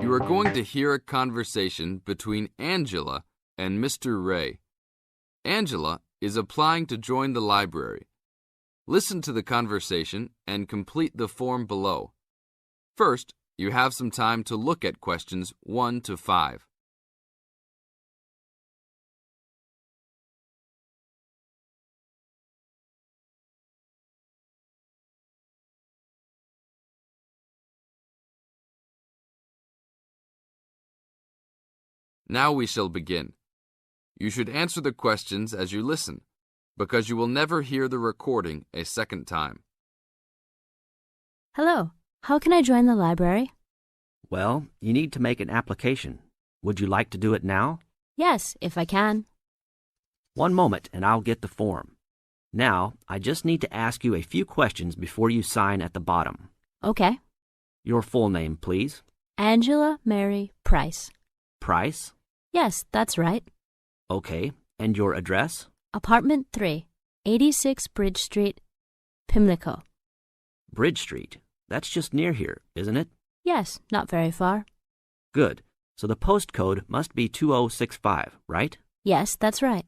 You are going to hear a conversation between Angela and Mr. Ray. Angela is applying to join the library. Listen to the conversation and complete the form below. First, you have some time to look at questions 1 to 5. Now we shall begin. You should answer the questions as you listen, because you will never hear the recording a second time. Hello, how can I join the library? Well, you need to make an application. Would you like to do it now? Yes, if I can. One moment and I'll get the form. Now, I just need to ask you a few questions before you sign at the bottom. Okay. Your full name, please. Angela Mary Price. Price? Yes, that's right. Okay, and your address? Apartment 3, 86 Bridge Street, Pimlico. Bridge Street. That's just near here, isn't it? Yes, not very far. Good. So the postcode must be 2065, right? Yes, that's right.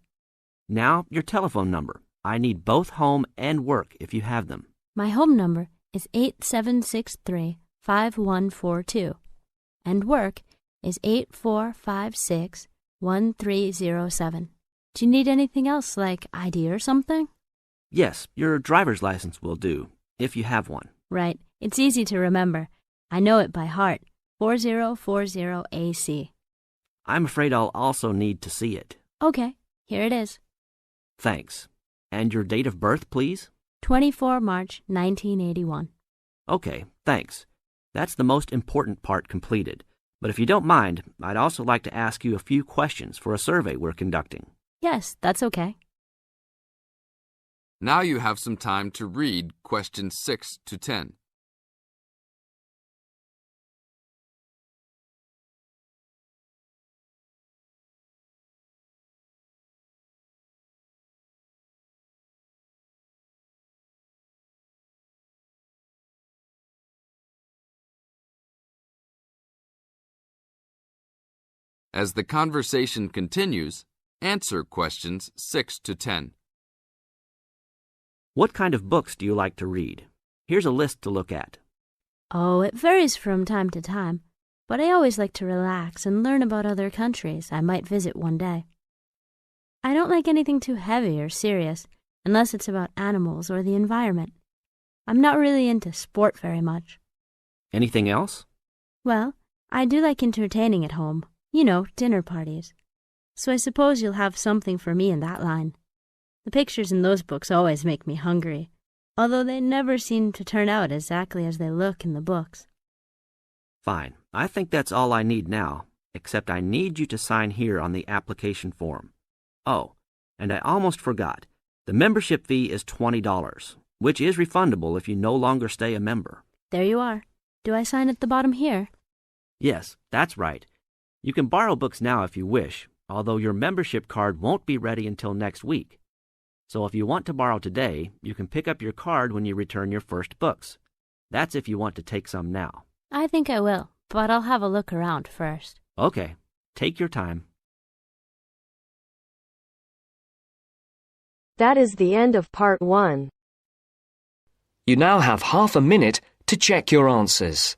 Now, your telephone number. I need both home and work if you have them. My home number is 8763-5142, and work is 8456-1307. Do you need anything else, like ID or something? Yes, your driver's license will do, if you have one. Right. It's easy to remember. I know it by heart. 4040AC. I'm afraid I'll also need to see it. Okay, here it is. Thanks. And your date of birth, please? 24 March 1981. Okay, thanks. That's the most important part completed. But if you don't mind, I'd also like to ask you a few questions for a survey we're conducting. Yes, that's okay. Now you have some time to read questions 6 to 10. As the conversation continues, answer questions 6 to 10. What kind of books do you like to read? Here's a list to look at. Oh, it varies from time to time, but I always like to relax and learn about other countries I might visit one day. I don't like anything too heavy or serious, unless it's about animals or the environment. I'm not really into sport very much. Anything else? Well, I do like entertaining at home. You know, dinner parties. So I suppose you'll have something for me in that line. The pictures in those books always make me hungry, although they never seem to turn out exactly as they look in the books. Fine. I think that's all I need now, except I need you to sign here on the application form. Oh, and I almost forgot. The membership fee is $20, which is refundable if you no longer stay a member. There you are. Do I sign at the bottom here? Yes, that's right. You can borrow books now if you wish, although your membership card won't be ready until next week. So if you want to borrow today, you can pick up your card when you return your first books. That's if you want to take some now. I think I will, but I'll have a look around first. Okay, take your time. That is the end of part 1. You now have half a minute to check your answers.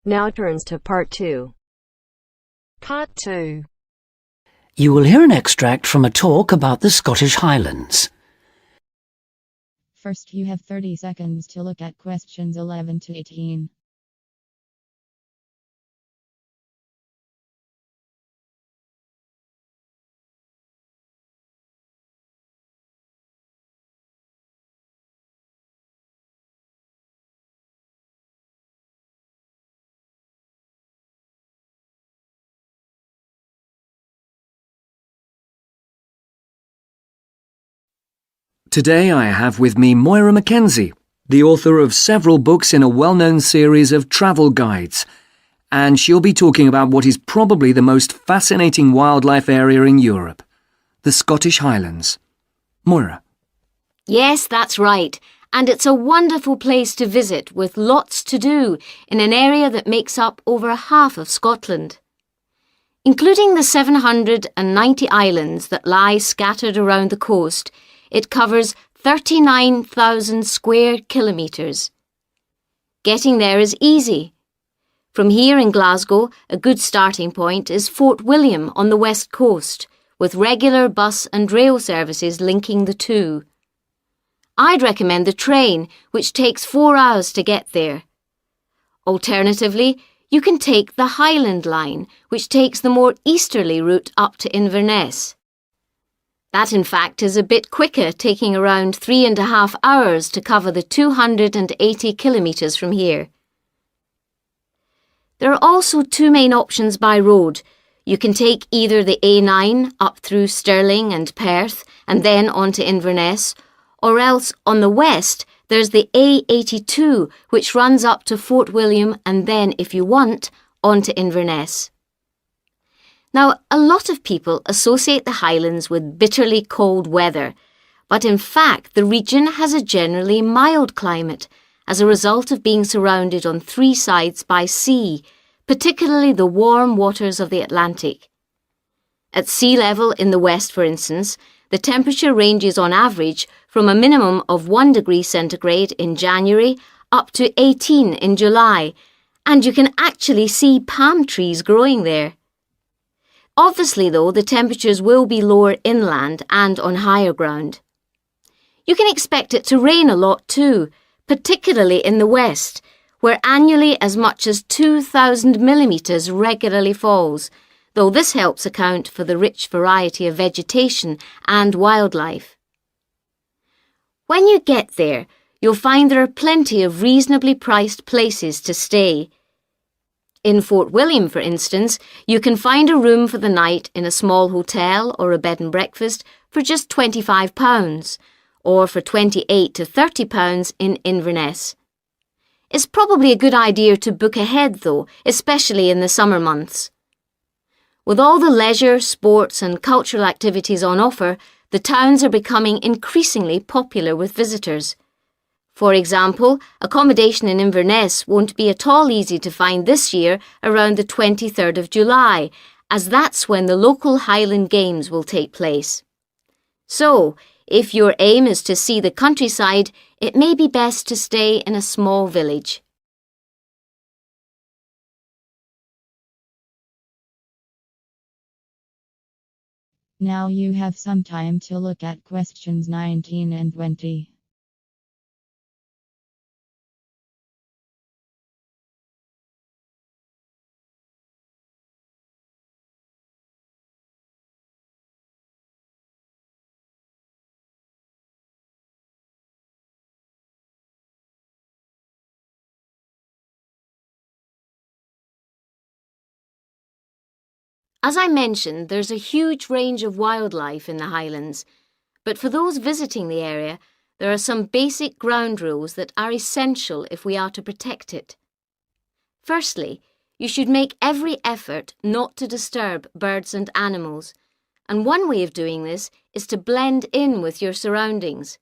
Now turns to part 2. Part 2. You will hear an extract from a talk about the Scottish Highlands. First, you have 30 seconds to look at questions 11 to 18. Today I have with me Moira Mackenzie, the author of several books in a well-known series of travel guides, and she'll be talking about what is probably the most fascinating wildlife area in Europe, the Scottish Highlands. Moira. Yes, that's right. And it's a wonderful place to visit with lots to do in an area that makes up over half of Scotland. Including the 790 islands that lie scattered around the coast, it covers 39,000 square kilometres. Getting there is easy. From here in Glasgow, a good starting point is Fort William on the west coast, with regular bus and rail services linking the two. I'd recommend the train, which takes 4 hours to get there. Alternatively, you can take the Highland Line, which takes the more easterly route up to Inverness. That, in fact, is a bit quicker, taking around 3.5 hours to cover the 280 kilometres from here. There are also two main options by road. You can take either the A9 up through Stirling and Perth and then on to Inverness, or else on the west there's the A82 which runs up to Fort William and then, if you want, on to Inverness. Now, a lot of people associate the Highlands with bitterly cold weather, but in fact the region has a generally mild climate as a result of being surrounded on 3 sides by sea, particularly the warm waters of the Atlantic. At sea level in the west, for instance, the temperature ranges on average from a minimum of 1 degree centigrade in January up to 18 in July, and you can actually see palm trees growing there. Obviously, though, the temperatures will be lower inland and on higher ground. You can expect it to rain a lot too, particularly in the west, where annually as much as 2,000 millimetres regularly falls, though this helps account for the rich variety of vegetation and wildlife. When you get there, you'll find there are plenty of reasonably priced places to stay. In Fort William, for instance, you can find a room for the night in a small hotel or a bed and breakfast for just £25, or for £28 to £30 in Inverness. It's probably a good idea to book ahead though, especially in the summer months. With all the leisure, sports and cultural activities on offer, the towns are becoming increasingly popular with visitors. For example, accommodation in Inverness won't be at all easy to find this year around the 23rd of July, as that's when the local Highland Games will take place. So, if your aim is to see the countryside, it may be best to stay in a small village. Now you have some time to look at questions 19 and 20. As I mentioned, there's a huge range of wildlife in the Highlands, but for those visiting the area, there are some basic ground rules that are essential if we are to protect it. Firstly, you should make every effort not to disturb birds and animals, and one way of doing this is to blend in with your surroundings,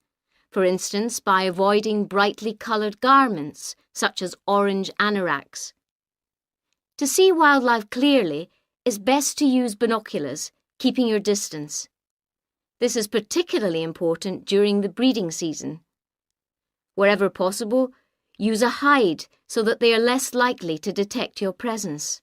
for instance by avoiding brightly coloured garments, such as orange anoraks. To see wildlife clearly, it's best to use binoculars, keeping your distance. This is particularly important during the breeding season. Wherever possible, use a hide so that they are less likely to detect your presence.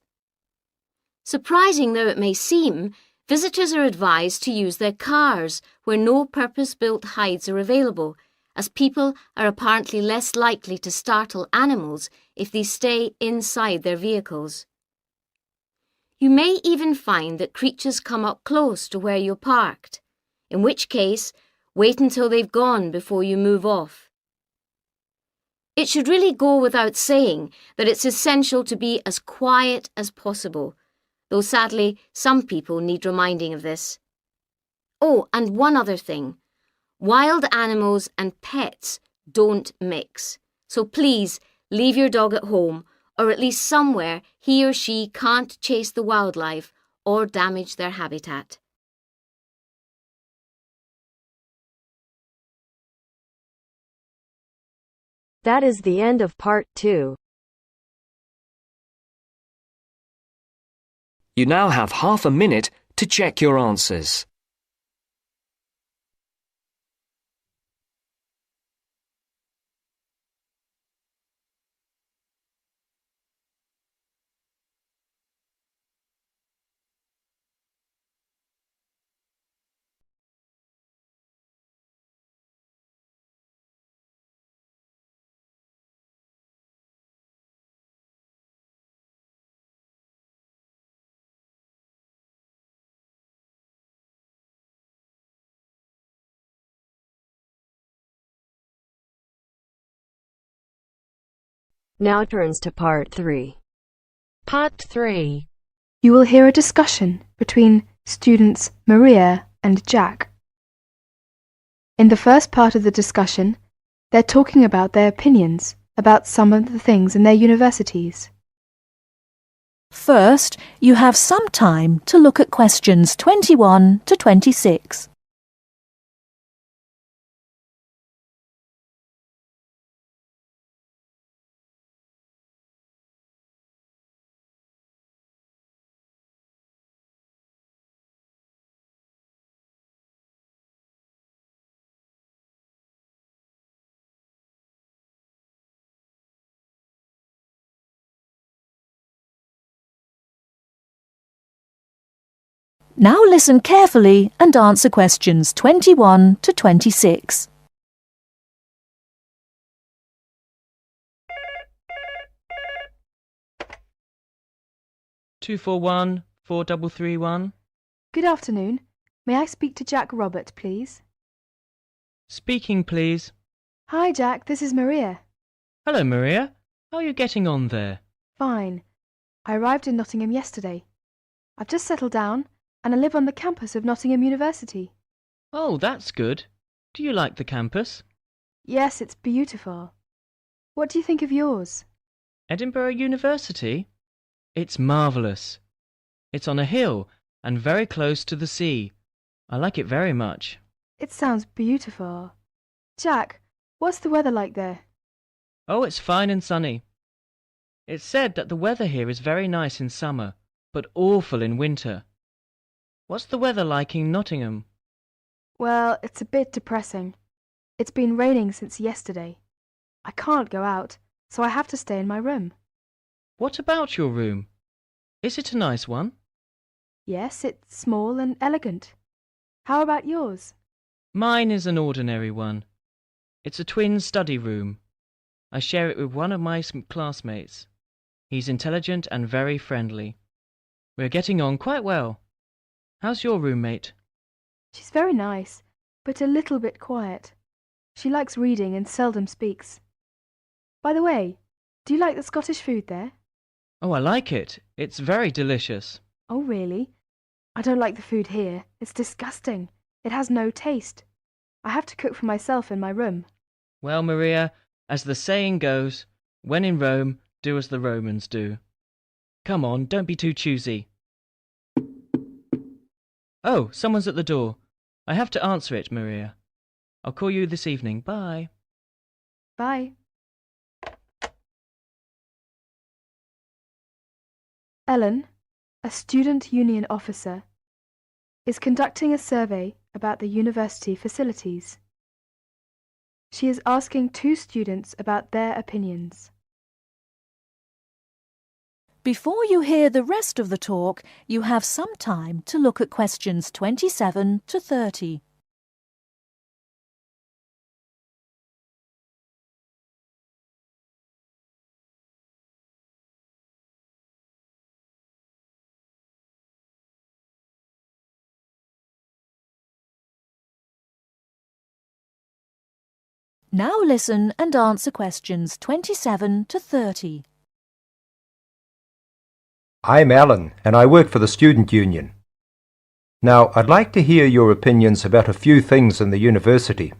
Surprising though it may seem, visitors are advised to use their cars where no purpose-built hides are available, as people are apparently less likely to startle animals if they stay inside their vehicles. You may even find that creatures come up close to where you're parked, in which case, wait until they've gone before you move off. It should really go without saying that it's essential to be as quiet as possible, though sadly some people need reminding of this. Oh, and one other thing. Wild animals and pets don't mix, so please leave your dog at home or at least somewhere he or she can't chase the wildlife or damage their habitat. That is the end of part 2. You now have half a minute to check your answers. Now turns to part 3. Part 3. You will hear a discussion between students Maria and Jack. In the first part of the discussion, they're talking about their opinions about some of the things in their universities. First, you have some time to look at questions 21 to 26. Now listen carefully and answer questions 21 to 26. Two four one 4331. Good afternoon. May I speak to Jack Robert, please? Speaking, please. Hi, Jack. This is Maria. Hello, Maria. How are you getting on there? Fine. I arrived in Nottingham yesterday. I've just settled down and I live on the campus of Nottingham University. Oh, that's good. Do you like the campus? Yes, it's beautiful. What do you think of yours? Edinburgh University? It's marvellous. It's on a hill and very close to the sea. I like it very much. It sounds beautiful. Jack, what's the weather like there? Oh, it's fine and sunny. It's said that the weather here is very nice in summer, but awful in winter. What's the weather like in Nottingham? Well, it's a bit depressing. It's been raining since yesterday. I can't go out, so I have to stay in my room. What about your room? Is it a nice one? Yes, it's small and elegant. How about yours? Mine is an ordinary one. It's a twin study room. I share it with one of my classmates. He's intelligent and very friendly. We're getting on quite well. How's your roommate? She's very nice, but a little bit quiet. She likes reading and seldom speaks. By the way, do you like the Scottish food there? Oh, I like it. It's very delicious. Oh, really? I don't like the food here. It's disgusting. It has no taste. I have to cook for myself in my room. Well, Maria, as the saying goes, when in Rome, do as the Romans do. Come on, don't be too choosy. Oh, someone's at the door. I have to answer it, Maria. I'll call you this evening. Bye. Bye. Ellen, a student union officer, is conducting a survey about the university facilities. She is asking 2 students about their opinions. Before you hear the rest of the talk, you have some time to look at questions 27 to 30. Now listen and answer questions 27 to 30. I'm Alan, and I work for the Student Union. Now, I'd like to hear your opinions about a few things in the university.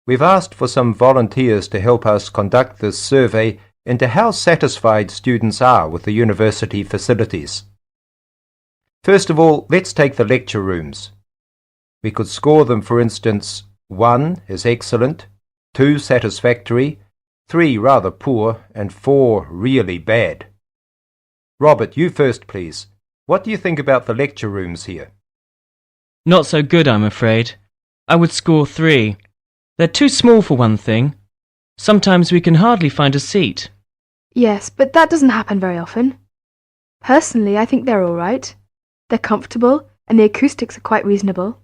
We've asked for some volunteers to help us conduct this survey into how satisfied students are with the university facilities. First of all, let's take the lecture rooms. We could score them, for instance, 1 is excellent, 2 satisfactory, 3 rather poor, and 4 really bad. Robert, you first, please. What do you think about the lecture rooms here? Not so good, I'm afraid. I would score 3. They're too small for one thing. Sometimes we can hardly find a seat. Yes, but that doesn't happen very often. Personally, I think they're all right. They're comfortable, and the acoustics are quite reasonable.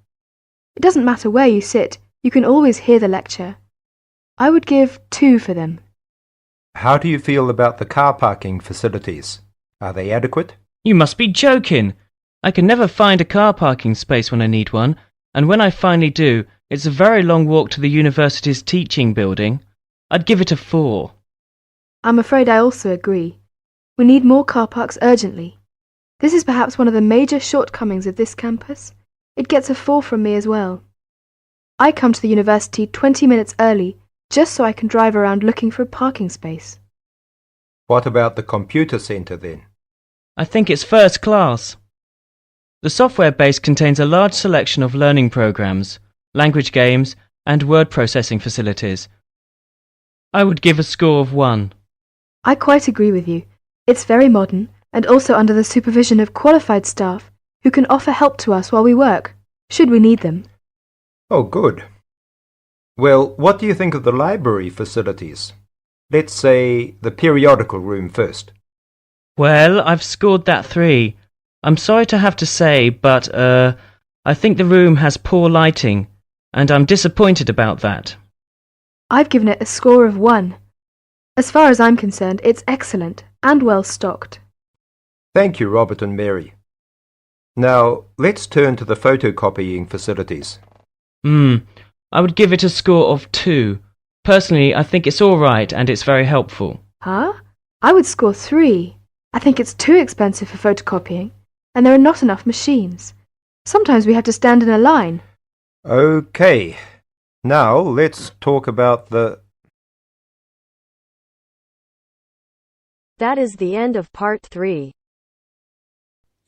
It doesn't matter where you sit, you can always hear the lecture. I would give 2 for them. How do you feel about the car parking facilities? Are they adequate? You must be joking. I can never find a car parking space when I need one, and when I finally do, it's a very long walk to the university's teaching building. I'd give it a 4. I'm afraid I also agree. We need more car parks urgently. This is perhaps one of the major shortcomings of this campus. It gets a 4 from me as well. I come to the university 20 minutes early just so I can drive around looking for a parking space. What about the computer centre then? I think it's first class. The software base contains a large selection of learning programs, language games, and word processing facilities. I would give a score of 1. I quite agree with you. It's very modern and also under the supervision of qualified staff who can offer help to us while we work, should we need them. Oh, good. Well, what do you think of the library facilities? Let's say the periodical room first. Well, I've scored that 3. I'm sorry to have to say, but, I think the room has poor lighting, and I'm disappointed about that. I've given it a score of 1. As far as I'm concerned, it's excellent and well stocked. Thank you, Robert and Mary. Now, let's turn to the photocopying facilities. I would give it a score of 2. Personally, I think it's all right and it's very helpful. Huh? I would score 3. I think it's too expensive for photocopying, and there are not enough machines. Sometimes we have to stand in a line. Okay. Now, let's talk about the... That is the end of part 3.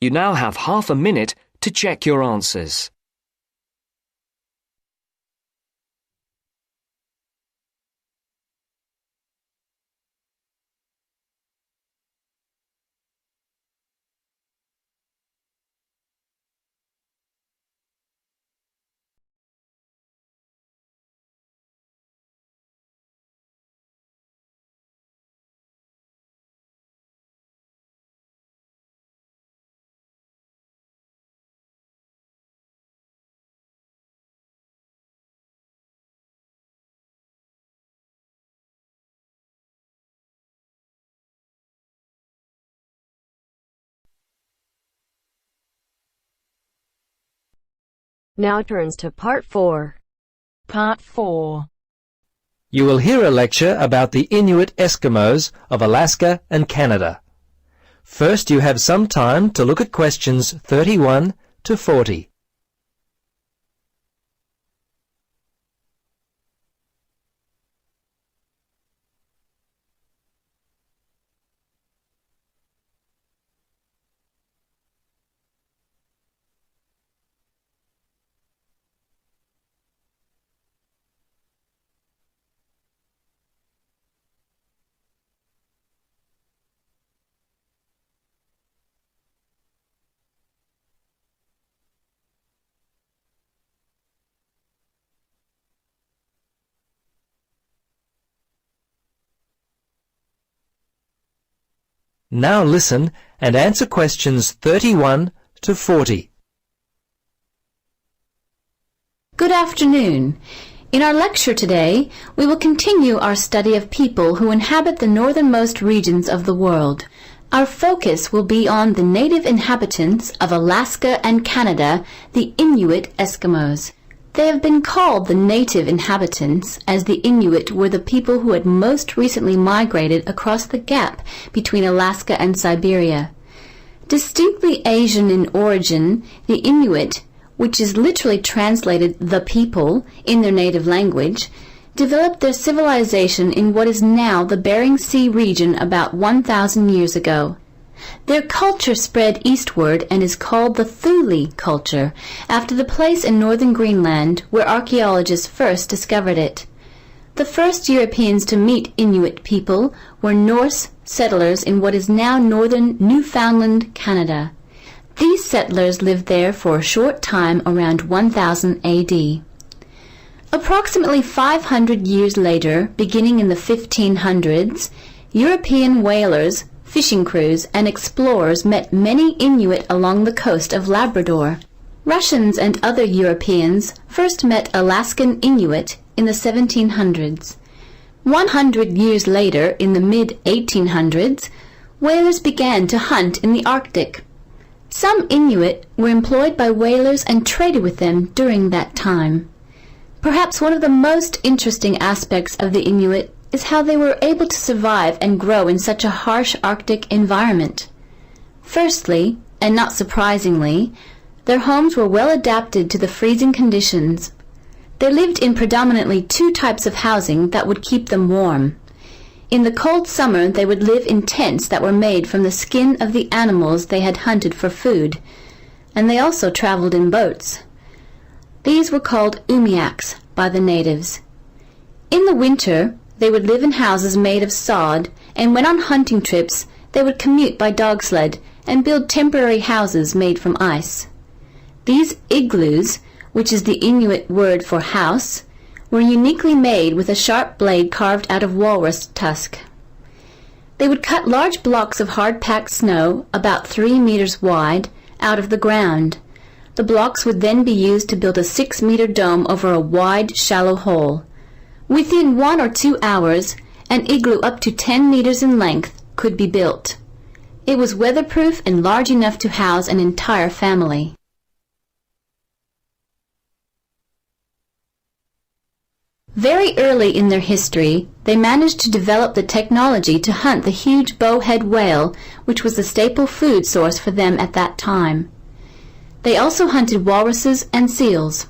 You now have half a minute to check your answers. Now turns to part 4. Part 4. You will hear a lecture about the Inuit Eskimos of Alaska and Canada. First, you have some time to look at questions 31 to 40. Now listen and answer questions 31 to 40. Good afternoon. In our lecture today, we will continue our study of people who inhabit the northernmost regions of the world. Our focus will be on the native inhabitants of Alaska and Canada, the Inuit Eskimos. They have been called the native inhabitants, as the Inuit were the people who had most recently migrated across the gap between Alaska and Siberia. Distinctly Asian in origin, the Inuit, which is literally translated the people in their native language, developed their civilization in what is now the Bering Sea region about 1,000 years ago. Their culture spread eastward and is called the Thule culture, after the place in northern Greenland where archaeologists first discovered it. The first Europeans to meet Inuit people were Norse settlers in what is now northern Newfoundland, Canada. These settlers lived there for a short time around 1000 AD. Approximately 500 years later, beginning in the 1500s, European whalers, fishing crews, and explorers met many Inuit along the coast of Labrador. Russians and other Europeans first met Alaskan Inuit in the 1700s. 100 years later, in the mid-1800s, whalers began to hunt in the Arctic. Some Inuit were employed by whalers and traded with them during that time. Perhaps one of the most interesting aspects of the Inuit is how they were able to survive and grow in such a harsh Arctic environment. Firstly, and not surprisingly, their homes were well adapted to the freezing conditions. They lived in predominantly two types of housing that would keep them warm. In the cold summer, they would live in tents that were made from the skin of the animals they had hunted for food, and they also traveled in boats. These were called umiaks by the natives. In the winter, they would live in houses made of sod, and when on hunting trips, they would commute by dog sled and build temporary houses made from ice. These igloos, which is the Inuit word for house, were uniquely made with a sharp blade carved out of walrus tusk. They would cut large blocks of hard-packed snow, about 3 meters wide, out of the ground. The blocks would then be used to build a 6-meter dome over a wide, shallow hole. Within 1 or 2 hours, an igloo up to 10 meters in length could be built. It was weatherproof and large enough to house an entire family. Very early in their history, they managed to develop the technology to hunt the huge bowhead whale, which was the staple food source for them at that time. They also hunted walruses and seals.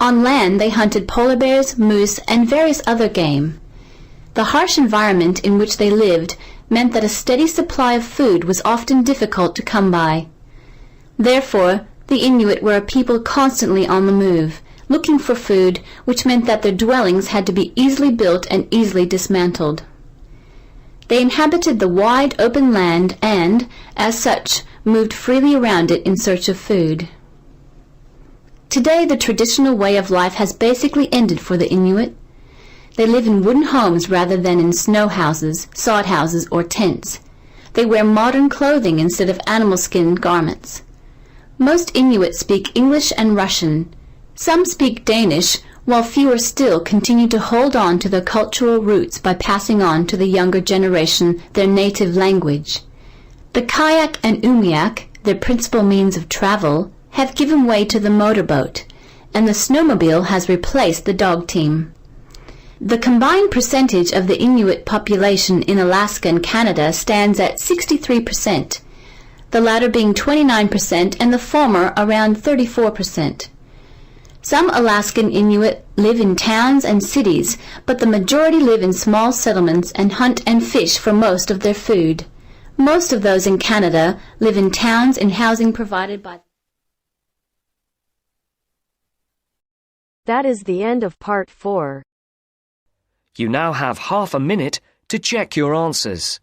On land, they hunted polar bears, moose, and various other game. The harsh environment in which they lived meant that a steady supply of food was often difficult to come by. Therefore, the Inuit were a people constantly on the move, looking for food, which meant that their dwellings had to be easily built and easily dismantled. They inhabited the wide open land and, as such, moved freely around it in search of food. Today, the traditional way of life has basically ended for the Inuit. They live in wooden homes rather than in snow houses, sod houses, or tents. They wear modern clothing instead of animal skin garments. Most Inuit speak English and Russian. Some speak Danish, while fewer still continue to hold on to their cultural roots by passing on to the younger generation their native language. The kayak and umiak, their principal means of travel, have given way to the motorboat, and the snowmobile has replaced the dog team. The combined percentage of the Inuit population in Alaska and Canada stands at 63%, the latter being 29% and the former around 34%. Some Alaskan Inuit live in towns and cities, but the majority live in small settlements and hunt and fish for most of their food. Most of those in Canada live in towns and housing provided by. That is the end of part 4. You now have half a minute to check your answers.